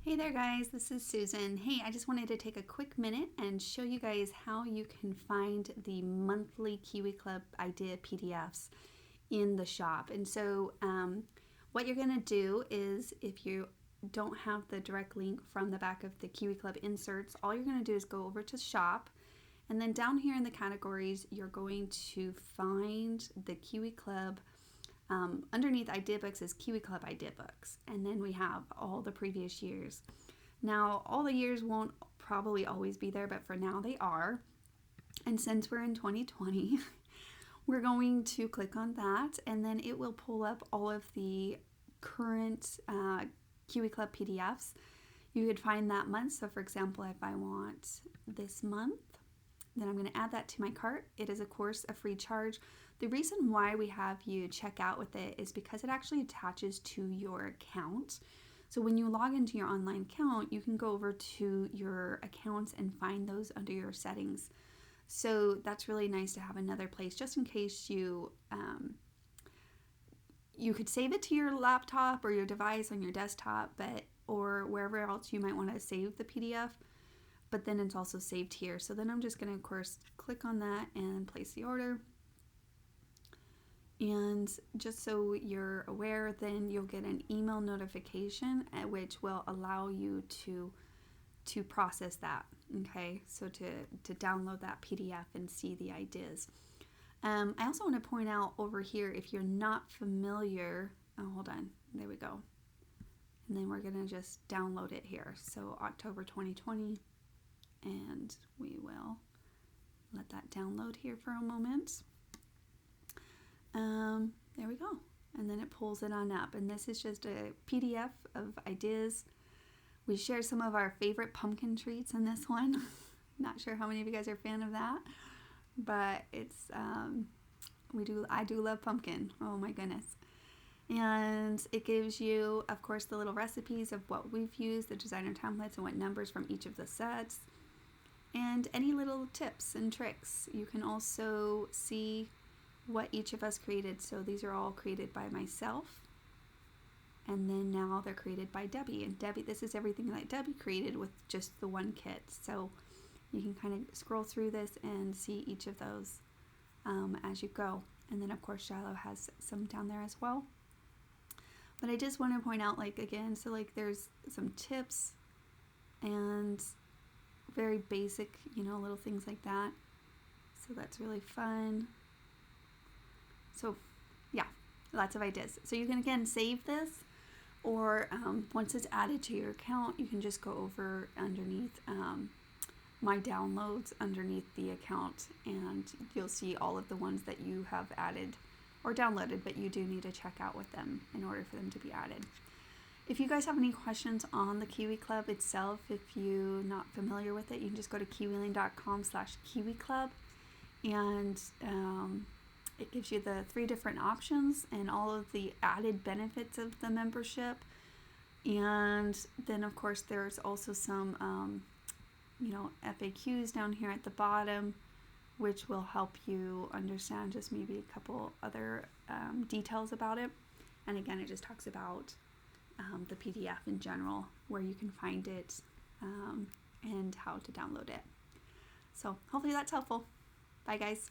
Hey there guys, this is Susan. Hey, I just wanted to take a quick minute and show you guys how you can find the monthly Kiwi Club idea PDFs in the shop. And so what you're going to do is, if you don't have the direct link from the back of the Kiwi Club inserts, all you're going to do is go over to shop, and then down here in the categories you're going to find the Kiwi Club. Underneath idea books is Kiwi Club idea books, and then we have all the previous years. Now all the years won't probably always be there, but for now they are. And since we're in 2020 we're going to click on that, and then it will pull up all of the current Kiwi Club PDFs. You could find that month. So for example, if I want this month, then I'm going to add that to my cart. It is of course a free charge. The reason why we have you check out with it is because it actually attaches to your account. So when you log into your online account, you can go over to your accounts and find those under your settings. So that's really nice to have another place, just in case you could save it to your laptop or your device on your desktop, or wherever else you might want to save the PDF. But then it's also saved here. So then I'm just going to, of course, click on that and place the order. And just so you're aware, then you'll get an email notification which will allow you to process that. Okay, so to download that PDF and see the ideas. I also want to point out over here, if you're not familiar, hold on, there we go. And then we're going to just download it here. So October 2020, and we will let that download here for a moment. There we go. And then it pulls it on up. And this is just a PDF of ideas. We share some of our favorite pumpkin treats in this one. Not sure how many of you guys are a fan of that, but it's I do love pumpkin. Oh my goodness. And it gives you, of course, the little recipes of what we've used, the designer templates, and what numbers from each of the sets, and any little tips and tricks. You can also see what each of us created. So these are all created by myself, and then now they're created by Debbie. And Debbie, this is everything that Debbie created with just the one kit. So you can kind of scroll through this and see each of those as you go. And then of course Shiloh has some down there as well. But I just want to point out, like, again, so like there's some tips and very basic, little things like that. So that's really fun. So yeah, lots of ideas. So you can again save this, or once it's added to your account, you can just go over underneath my downloads underneath the account, and you'll see all of the ones that you have added or downloaded, but you do need to check out with them in order for them to be added. If you guys have any questions on the Kiwi Club itself, if you're not familiar with it, you can just go to kiwiling.com/Kiwi Club, and it gives you the 3 different options and all of the added benefits of the membership. And then of course there's also some FAQs down here at the bottom, which will help you understand just maybe a couple other details about it. And again, it just talks about the PDF in general, where you can find it, and how to download it. So hopefully that's helpful. Bye guys.